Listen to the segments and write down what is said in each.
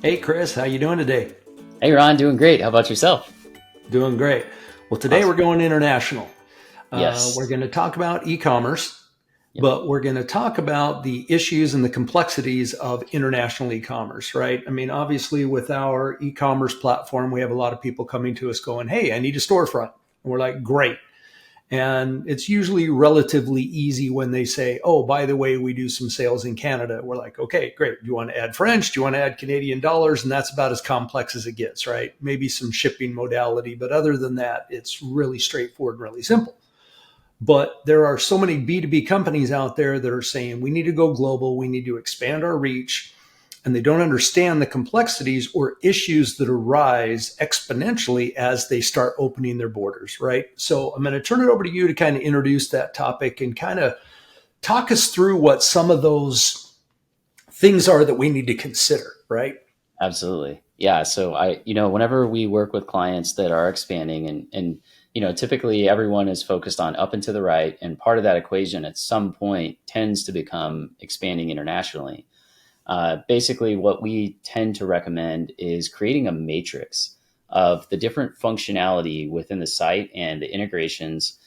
Hey Chris, how you doing today? Hey Ron, doing great. How about yourself? Doing great. Well, today we're Awesome. going international. We're Yes. going to talk about e-commerce, Yep. but we're going to talk about the issues and the complexities of international e-commerce, right? I mean, obviously, with our e-commerce platform, we have a lot of people coming to us going, "Hey, I need a storefront," and we're like, "Great." And it's usually relatively easy when they say, "Oh, by the way, we do some sales in Canada." We're like, "Okay, great. Do you want to add French? Do you want to add Canadian dollars?" And that's about as complex as it gets, right? Maybe some shipping modality, but other than that, it's really straightforward and really simple. But there are so many B2B companies out there that are saying we need to go global, we need to expand our reach, and they don't understand the complexities or issues that arise exponentially as they start opening their borders, right? So I'm going to turn it over to you to kind of introduce that topic and kind of talk us through what some of those things are that we need to consider, right? Absolutely. Yeah. So whenever we work with clients that are expanding and typically everyone is focused on up and to the right. And part of that equation at some point tends to become expanding internationally. Basically, what we tend to recommend is creating a matrix of the different functionality within the site and the integrations,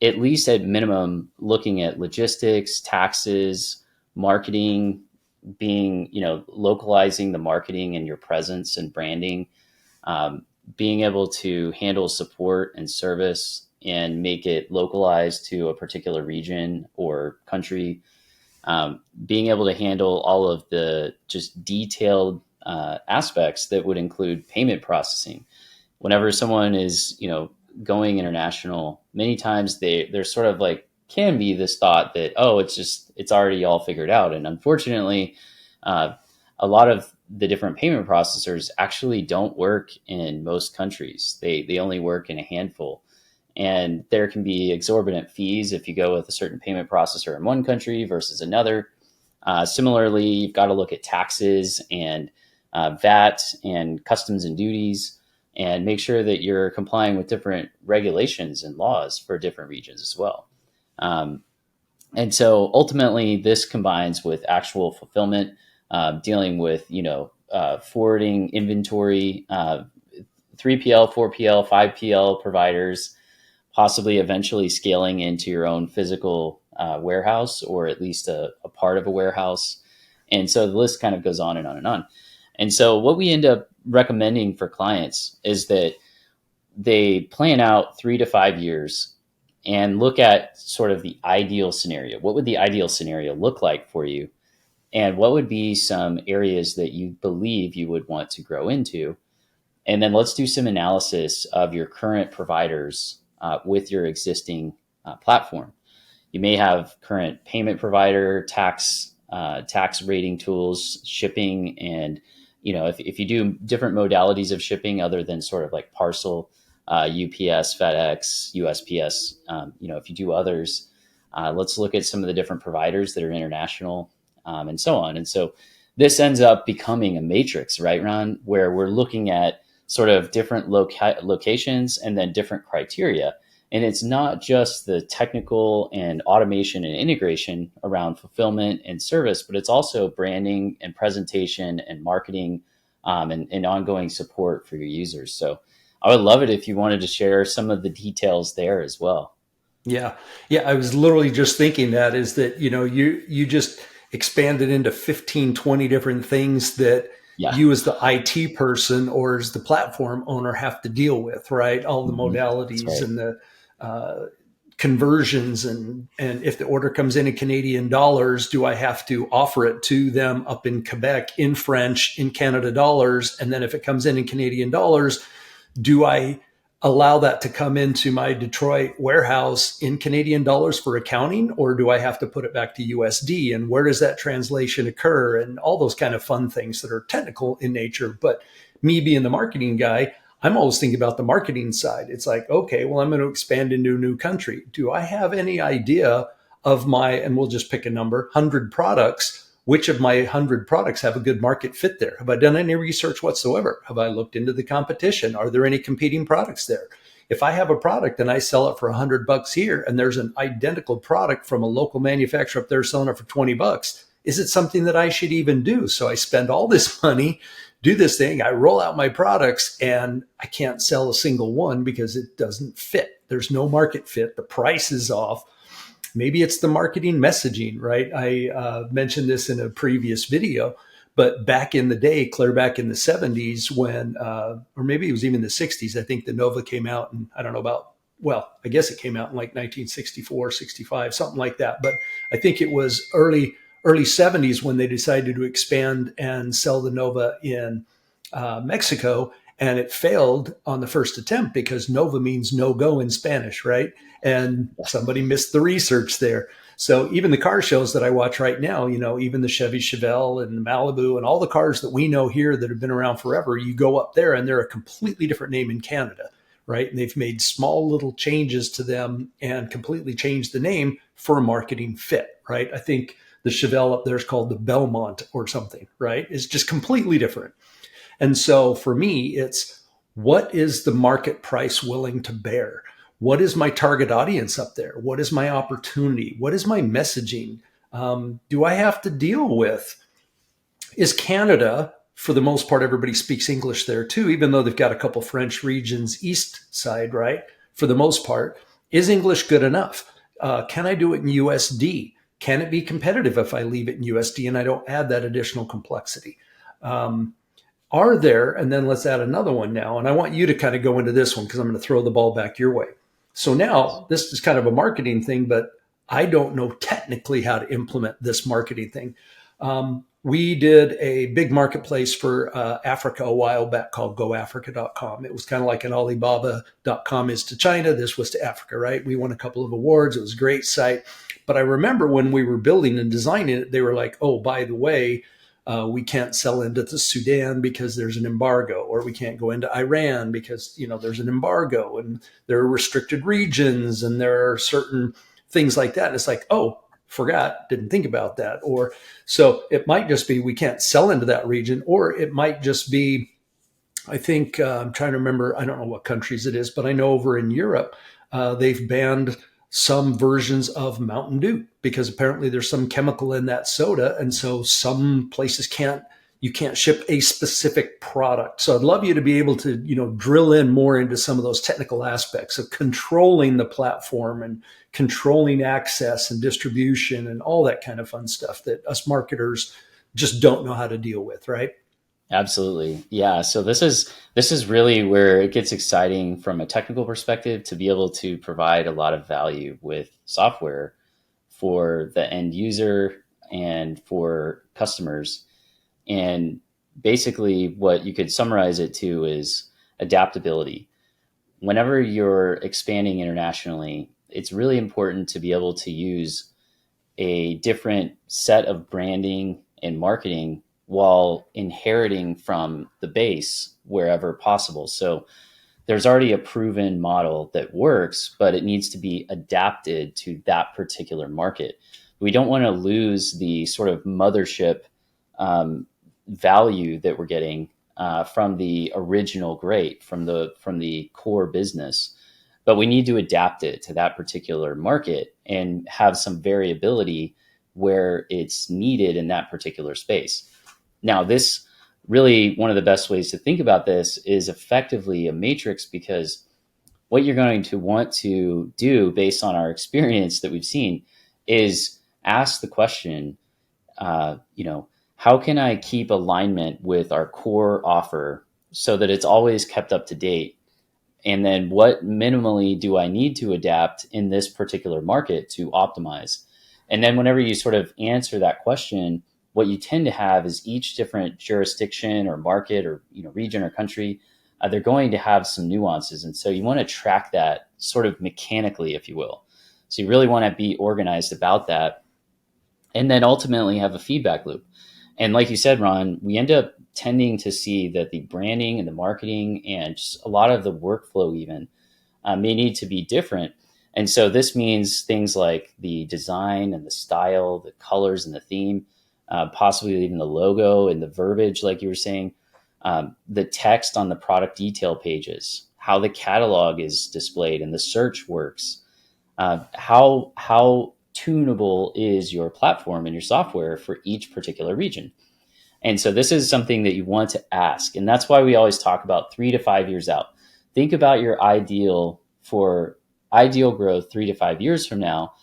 at least at minimum, looking at logistics, taxes, marketing, being, localizing the marketing and your presence and branding, being able to handle support and service and make it localized to a particular region or country, being able to handle all of the just detailed aspects that would include payment processing. Whenever someone is, going international, many times they're sort of like can be this thought that, oh, it's already all figured out. And unfortunately, uh, a lot of the different payment processors actually don't work in most countries. They only work in a handful. And there can be exorbitant fees if you go with a certain payment processor in one country versus another. Similarly, you've got to look at taxes and VAT and customs and duties and make sure that you're complying with different regulations and laws for different regions as well. Um, and so ultimately, this combines with actual fulfillment, dealing with forwarding inventory, 3PL, 4PL, 5PL providers, possibly eventually scaling into your own physical warehouse or at least a part of a warehouse. And so the list kind of goes on and on and on. And so what we end up recommending for clients is that they plan out 3 to 5 years and look at sort of the ideal scenario. What would the ideal scenario look like for you? And what would be some areas that you believe you would want to grow into? And then let's do some analysis of your current providers with your existing platform. You may have current payment provider, tax rating tools, shipping, and if you do different modalities of shipping other than sort of like parcel, UPS, FedEx, USPS, if you do others, let's look at some of the different providers that are international, and so on. And so this ends up becoming a matrix, right, Ron, where we're looking at sort of different locations and then different criteria. And it's not just the technical and automation and integration around fulfillment and service, but it's also branding and presentation and marketing, and ongoing support for your users. So I would love it if you wanted to share some of the details there as well. Yeah. Yeah. I was literally just thinking that is that, you just expanded into 15, 20 different things that Yeah. you as the IT person or as the platform owner have to deal with, right? All the Mhm. That's modalities right. and the uh, conversions and if the order comes in Canadian dollars, do I have to offer it to them up in Quebec in French, in Canada dollars? And then if it comes in Canadian dollars, do I allow that to come into my Detroit warehouse in Canadian dollars for accounting, or do I have to put it back to USD? And where does that translation occur? And all those kind of fun things that are technical in nature. But me being the marketing guy, I'm always thinking about the marketing side. It's like, okay, well, I'm going to expand into a new country. Do I have any idea of my, and we'll just pick a number, 100 products? Which of my 100 products have a good market fit there? Have I done any research whatsoever? Have I looked into the competition? Are there any competing products there? If I have a product and I sell it for $100 here and there's an identical product from a local manufacturer up there selling it for $20, is it something that I should even do? So I spend all this money do this thing. I roll out my products and I can't sell a single one because it doesn't fit. There's no market fit. The price is off. Maybe it's the marketing messaging, right? I mentioned this in a previous video, but back in the day, clear back in the 70s when, or maybe it was even the 60s, I think the Nova came out, and I don't know about, well, I guess it came out in like 1964, 65, something like that. But I think it was early 70s when they decided to expand and sell the Nova in Mexico. And it failed on the first attempt because Nova means no go in Spanish, right? And somebody missed the research there. So even the car shows that I watch right now, even the Chevy Chevelle and the Malibu and all the cars that we know here that have been around forever, you go up there and they're a completely different name in Canada, right? And they've made small little changes to them and completely changed the name for a marketing fit, right? I think the Chevelle up there is called the Belmont or something, right? It's just completely different. And so for me, it's what is the market price willing to bear? What is my target audience up there? What is my opportunity? What is my messaging? Do I have to deal with? Is Canada, for the most part, everybody speaks English there too, even though they've got a couple French regions east side, right? For the most part, is English good enough? Can I do it in USD? Can it be competitive if I leave it in USD and I don't add that additional complexity? Are there, and then let's add another one now, and I want you to kind of go into this one because I'm going to throw the ball back your way. So now this is kind of a marketing thing, but I don't know technically how to implement this marketing thing. We did a big marketplace for Africa a while back called goafrica.com. It was kind of like an Alibaba.com is to China. This was to Africa, right? We won a couple of awards. It was a great site. But I remember when we were building and designing it, they were like, oh, by the way, we can't sell into the Sudan because there's an embargo, or we can't go into Iran because there's an embargo, and there are restricted regions, and there are certain things like that. And it's like, oh, forgot, didn't think about that. Or so it might just be we can't sell into that region, or it might just be, I think I'm trying to remember, I don't know what countries it is, but I know over in Europe, they've banned some versions of Mountain Dew because apparently there's some chemical in that soda. And so some places you can't ship a specific product. So I'd love you to be able to, drill in more into some of those technical aspects of controlling the platform and controlling access and distribution and all that kind of fun stuff that us marketers just don't know how to deal with, right? Absolutely. Yeah. So this is really where it gets exciting from a technical perspective to be able to provide a lot of value with software for the end user and for customers. And basically what you could summarize it to is adaptability. Whenever you're expanding internationally, it's really important to be able to use a different set of branding and marketing while inheriting from the base wherever possible. So there's already a proven model that works, but it needs to be adapted to that particular market. We don't want to lose the sort of mothership value that we're getting from the original great, from the core business, but we need to adapt it to that particular market and have some variability where it's needed in that particular space. Now, this really, one of the best ways to think about this is effectively a matrix, because what you're going to want to do based on our experience that we've seen is ask the question, how can I keep alignment with our core offer so that it's always kept up to date? And then what minimally do I need to adapt in this particular market to optimize? And then whenever you sort of answer that question, what you tend to have is each different jurisdiction or market or region or country, they're going to have some nuances. And so you want to track that sort of mechanically, if you will. So you really want to be organized about that, and then ultimately have a feedback loop. And like you said, Ron, we end up tending to see that the branding and the marketing and just a lot of the workflow even may need to be different. And so this means things like the design and the style, the colors and the theme, possibly even the logo and the verbiage, like you were saying, the text on the product detail pages, how the catalog is displayed and the search works, how tunable is your platform and your software for each particular region. And so this is something that you want to ask. And that's why we always talk about 3 to 5 years out. Think about your ideal growth 3 to 5 years from now.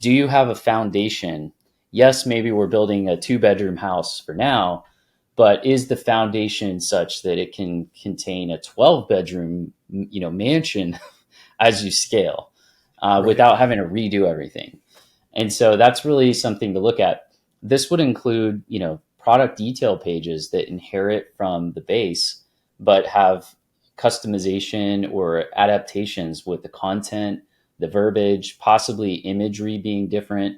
Do you have a foundation? Yes, maybe we're building a 2-bedroom house for now, but is the foundation such that it can contain a 12-bedroom, mansion as you scale, Right. without having to redo everything? And so that's really something to look at. This would include, product detail pages that inherit from the base, but have customization or adaptations with the content, the verbiage, possibly imagery being different.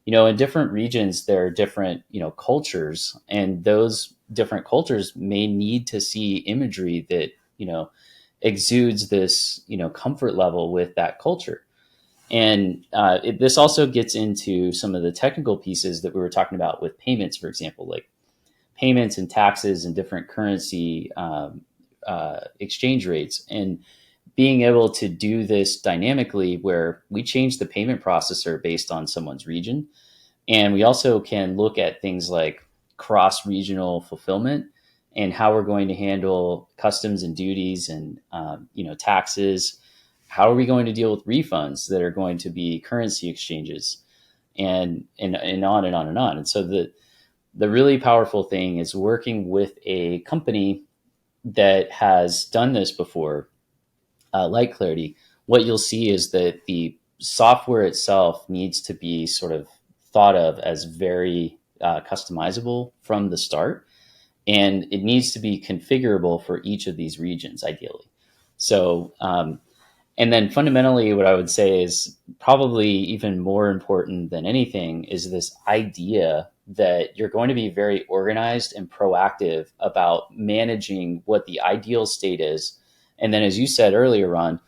In different regions, there are different, cultures, and those different cultures may need to see imagery that, exudes this, comfort level with that culture. And this also gets into some of the technical pieces that we were talking about with payments, for example, like payments and taxes and different currency exchange rates. And being able to do this dynamically where we change the payment processor based on someone's region. And we also can look at things like cross-regional fulfillment and how we're going to handle customs and duties and taxes. How are we going to deal with refunds that are going to be currency exchanges, and on and on and on. And so the really powerful thing is working with a company that has done this before, like Clarity. What you'll see is that the software itself needs to be sort of thought of as very customizable from the start, and it needs to be configurable for each of these regions, ideally. So, and then fundamentally, what I would say is probably even more important than anything is this idea that you're going to be very organized and proactive about managing what the ideal state is. And then, as you said earlier, Ron,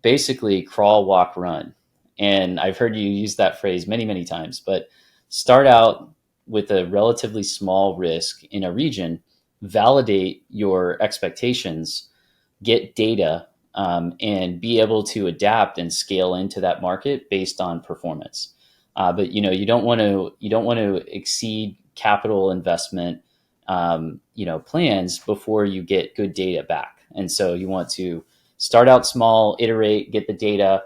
basically crawl, walk, run. And I've heard you use that phrase many, many times, but start out with a relatively small risk in a region, validate your expectations, get data, and be able to adapt and scale into that market based on performance. But you don't want to exceed capital investment plans before you get good data back. And so you want to start out small, iterate, get the data,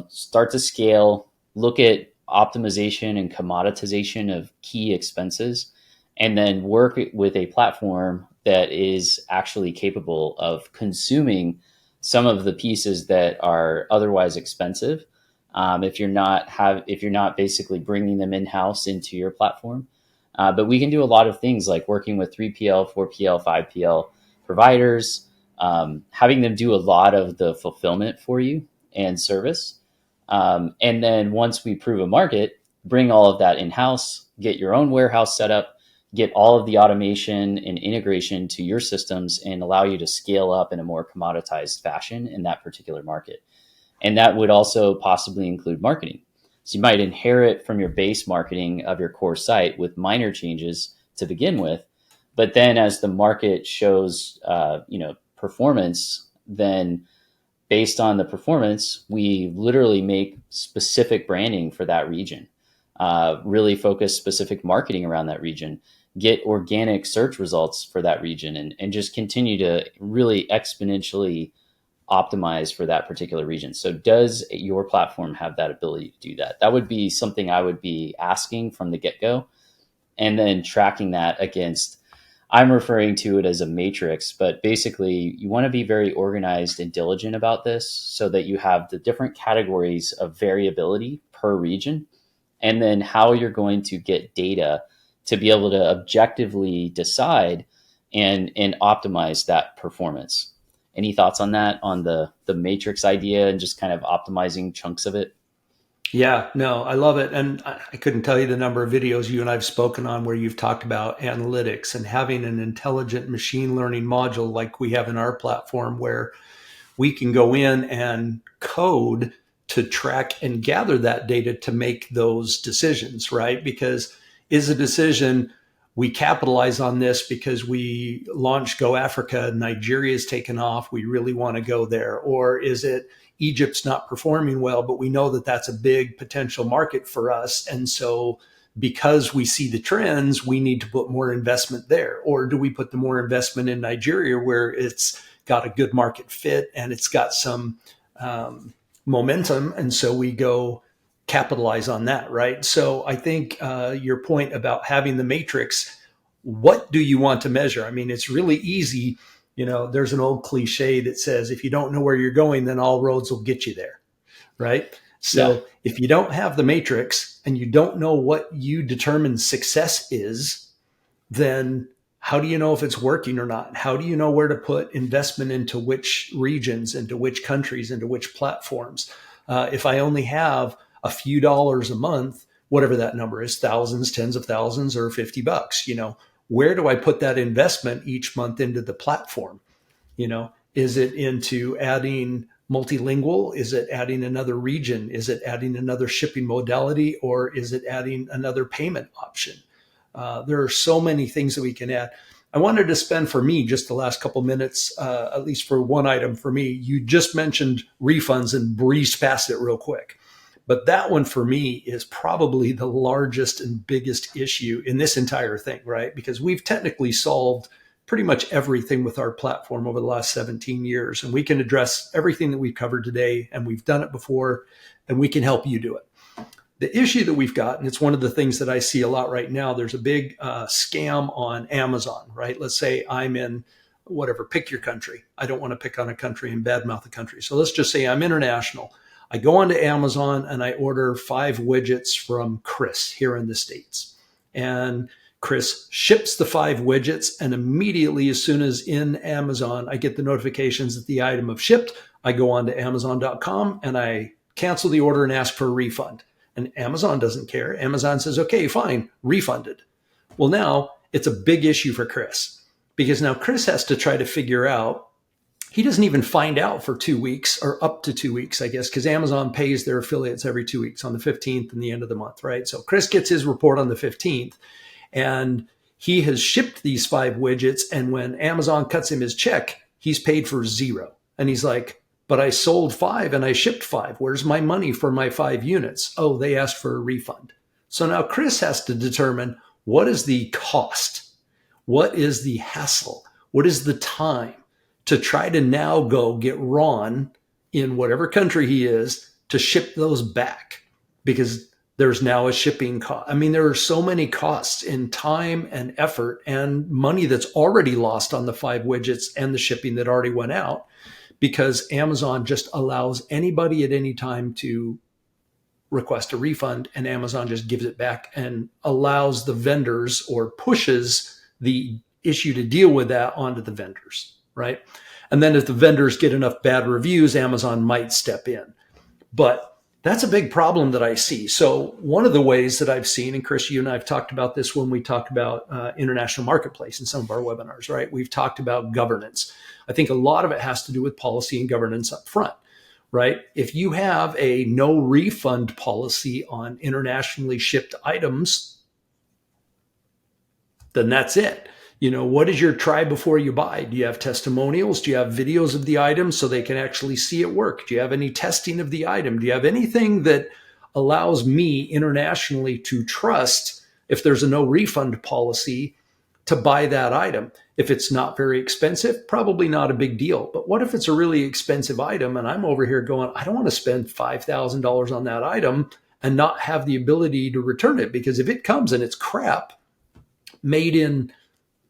start to scale, look at optimization and commoditization of key expenses, and then work with a platform that is actually capable of consuming some of the pieces that are otherwise expensive. If you're not basically bringing them in house into your platform, but we can do a lot of things like working with 3PL, 4PL, 5PL providers, having them do a lot of the fulfillment for you and service. And then once we prove a market, bring all of that in house, get your own warehouse set up, get all of the automation and integration to your systems, and allow you to scale up in a more commoditized fashion in that particular market. And that would also possibly include marketing. So you might inherit from your base marketing of your core site with minor changes to begin with, but then as the market shows, performance, then based on the performance, we literally make specific branding for that region, really focus specific marketing around that region, get organic search results for that region, and just continue to really exponentially optimize for that particular region. So does your platform have that ability to do that? That would be something I would be asking from the get-go, and then tracking that against, I'm referring to it as a matrix, but basically you want to be very organized and diligent about this so that you have the different categories of variability per region, and then how you're going to get data to be able to objectively decide and optimize that performance. Any thoughts on that, on the matrix idea and just kind of optimizing chunks of it? Yeah, no, I love it. And I couldn't tell you the number of videos you and I've spoken on where you've talked about analytics and having an intelligent machine learning module like we have in our platform where we can go in and code to track and gather that data to make those decisions, right? Because is a decision we capitalize on this because we launched Go Africa, Nigeria's taken off, we really want to go there? Or is it Egypt's not performing well, but we know that that's a big potential market for us. And so because we see the trends, we need to put more investment there? Or do we put the more investment in Nigeria where it's got a good market fit and it's got some momentum? And so we go capitalize on that, right? So I think your point about having the matrix, what do you want to measure? I mean, it's really easy. There's an old cliche that says, if you don't know where you're going, then all roads will get you there, right? So if you don't have the matrix and you don't know what you determine success is, then how do you know if it's working or not? How do you know where to put investment into which regions, into which countries, into which platforms? If I only have a few dollars a month, whatever that number is, thousands, tens of thousands, or $50, where do I put that investment each month into the platform? Is it into adding multilingual? Is it adding another region? Is it adding another shipping modality? Or is it adding another payment option? There are so many things that we can add. I wanted to spend, for me, just the last couple minutes, at least for one item for me. You just mentioned refunds and breezed past it real quick. But that one for me is probably the largest and biggest issue in this entire thing, right? Because we've technically solved pretty much everything with our platform over the last 17 years. And we can address everything that we've covered today, and we've done it before, and we can help you do it. The issue that we've got, and it's one of the things that I see a lot right now, there's a big scam on Amazon, right? Let's say I'm in whatever, pick your country. I don't want to pick on a country and badmouth a country. So let's just say I'm international. I go onto Amazon and I order 5 widgets from Chris here in the States. And Chris ships the 5 widgets, and immediately, as soon as in Amazon, I get the notifications that the item have shipped, I go on to Amazon.com and I cancel the order and ask for a refund. And Amazon doesn't care. Amazon says, okay, fine, refunded. Well, now it's a big issue for Chris, because now Chris has to try to figure out, he doesn't even find out for 2 weeks, or up to 2 weeks, I guess, because Amazon pays their affiliates every 2 weeks on the 15th and the end of the month, right? So Chris gets his report on the 15th, and he has shipped these 5 widgets. And when Amazon cuts him his check, he's paid for 0. And he's like, but I sold 5 and I shipped 5. Where's my money for my 5 units? Oh, they asked for a refund. So now Chris has to determine, what is the cost? What is the hassle? What is the time to try to now go get Ron in whatever country he is to ship those back? Because there's now a shipping cost. I mean, there are so many costs in time and effort and money that's already lost on the 5 widgets and the shipping that already went out, because Amazon just allows anybody at any time to request a refund, and Amazon just gives it back and allows the vendors, or pushes the issue to deal with that onto the vendors, right? And then if the vendors get enough bad reviews, Amazon might step in. But that's a big problem that I see. So one of the ways that I've seen, and Chris, you and I have talked about this when we talked about international marketplace in some of our webinars, right? We've talked about governance. I think a lot of it has to do with policy and governance up front, right? If you have a no refund policy on internationally shipped items, then that's it. What is your try before you buy? Do you have testimonials? Do you have videos of the item so they can actually see it work? Do you have any testing of the item? Do you have anything that allows me internationally to trust, if there's a no refund policy, to buy that item? If it's not very expensive, probably not a big deal. But what if it's a really expensive item and I'm over here going, I don't want to spend $5,000 on that item and not have the ability to return it? Because if it comes and it's crap, made in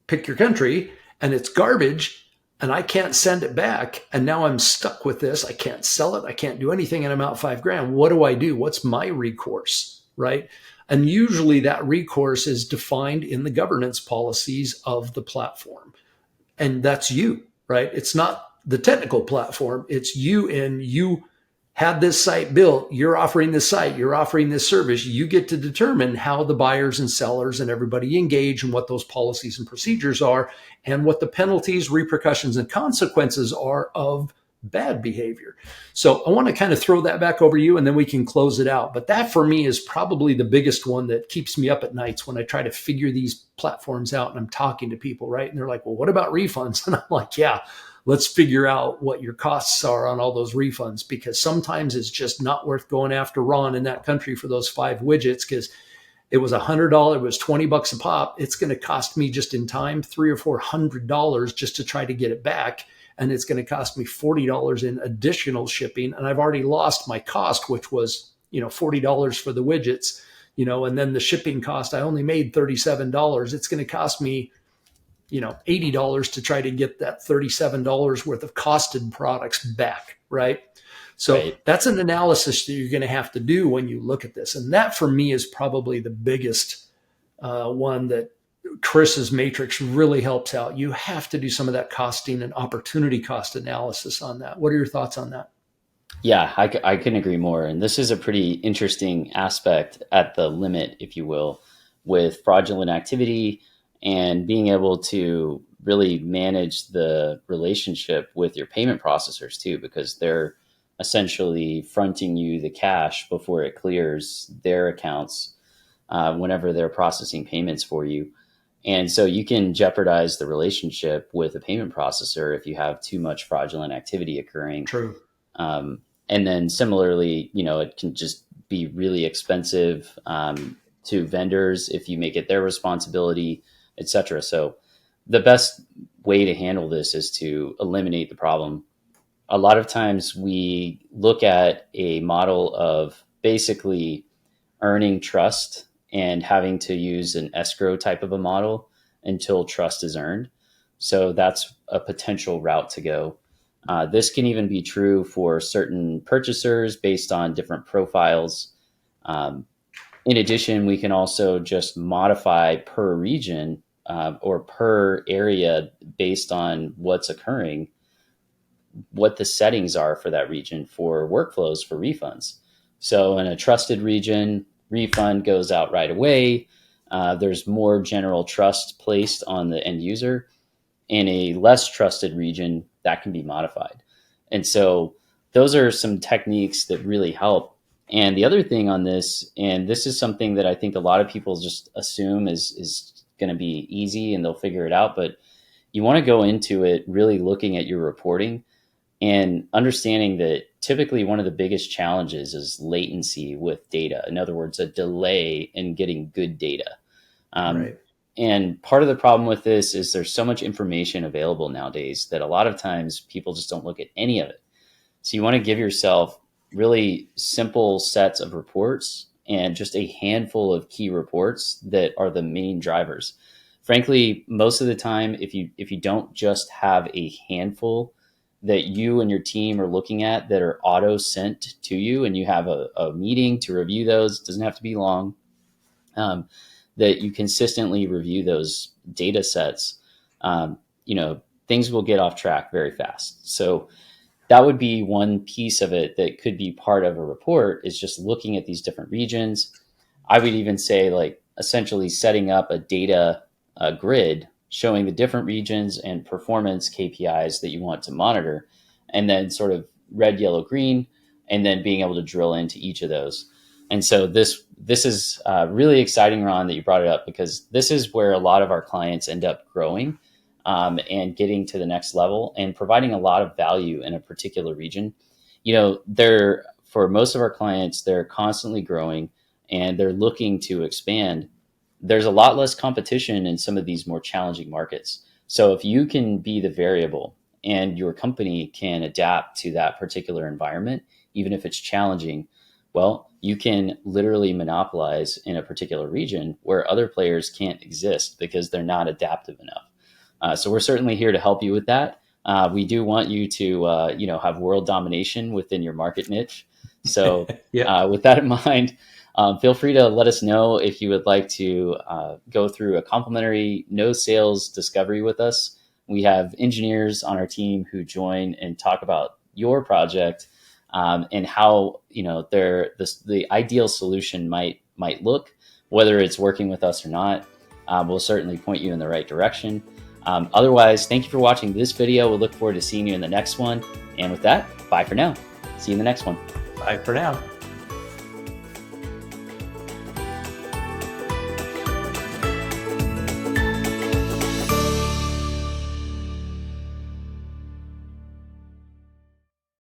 pick your country, and it's garbage, and I can't send it back, and now I'm stuck with this, I can't sell it, I can't do anything, and I'm out $5,000. What do I do? What's my recourse, right? And usually that recourse is defined in the governance policies of the platform. And that's you, right? It's not the technical platform. It's you, and you had this site built. You're offering this site. You're offering this service. You get to determine how the buyers and sellers and everybody engage, and what those policies and procedures are, and what the penalties, repercussions, and consequences are of bad behavior. So I want to kind of throw that back over to you, and then we can close it out. But that for me is probably the biggest one that keeps me up at nights when I try to figure these platforms out and I'm talking to people, right? And they're like, well, what about refunds? And I'm like, yeah, let's figure out what your costs are on all those refunds, because sometimes it's just not worth going after Ron in that country for those 5 widgets, because it was $100, it was $20 a pop. It's going to cost me just in time $300 or $400 just to try to get it back. And it's going to cost me $40 in additional shipping. And I've already lost my cost, which was, $40 for the widgets, and then the shipping cost, I only made $37. It's going to cost me, $80 to try to get that $37 worth of costed products back. Right. So Right. that's an analysis that you're going to have to do when you look at this. And that for me is probably the biggest one that Chris's matrix really helps out. You have to do some of that costing and opportunity cost analysis on that. What are your thoughts on that? Yeah, I couldn't agree more. And this is a pretty interesting aspect at the limit, if you will, with fraudulent activity and being able to really manage the relationship with your payment processors too, because they're essentially fronting you the cash before it clears their accounts whenever they're processing payments for you. And so you can jeopardize the relationship with a payment processor if you have too much fraudulent activity occurring. True. And then similarly, it can just be really expensive to vendors if you make it their responsibility, et cetera. So the best way to handle this is to eliminate the problem. A lot of times we look at a model of basically earning trust and having to use an escrow type of a model until trust is earned. So that's a potential route to go. This can even be true for certain purchasers based on different profiles. In addition, we can also just modify per region or per area based on what's occurring, what the settings are for that region for workflows for refunds. So in a trusted region, refund goes out right away. There's more general trust placed on the end user. In a less trusted region, that can be modified. And so those are some techniques that really help. And the other thing on this, and this is something that I think a lot of people just assume is going to be easy and they'll figure it out, but you want to go into it really looking at your reporting and understanding that typically one of the biggest challenges is latency with data. In other words, a delay in getting good data. Right. And part of the problem with this is there's so much information available nowadays that a lot of times people just don't look at any of it. So you want to give yourself really simple sets of reports and just a handful of key reports that are the main drivers. Frankly, most of the time, if you don't just have a handful that you and your team are looking at that are auto sent to you and you have a meeting to review those, it doesn't have to be long. That you consistently review those data sets, things will get off track very fast. So that would be one piece of it that could be part of a report, is just looking at these different regions. I would even say essentially setting up a data grid showing the different regions and performance KPIs that you want to monitor, and then sort of red, yellow, green, and then being able to drill into each of those. And so this is really exciting, Ron, that you brought it up, because this is where a lot of our clients end up growing and getting to the next level and providing a lot of value in a particular region. For most of our clients, they're constantly growing and they're looking to expand. There's a lot less competition in some of these more challenging markets. So if you can be the variable and your company can adapt to that particular environment, even if it's challenging, well, you can literally monopolize in a particular region where other players can't exist because they're not adaptive enough. So we're certainly here to help you with that. We do want you to, have world domination within your market niche. So Yeah. with that in mind, feel free to let us know if you would like to go through a complimentary no sales discovery with us. We have engineers on our team who join and talk about your project and how the ideal solution might look, whether it's working with us or not. We'll certainly point you in the right direction. Otherwise, thank you for watching this video. We'll look forward to seeing you in the next one. And with that, bye for now. See you in the next one. Bye for now.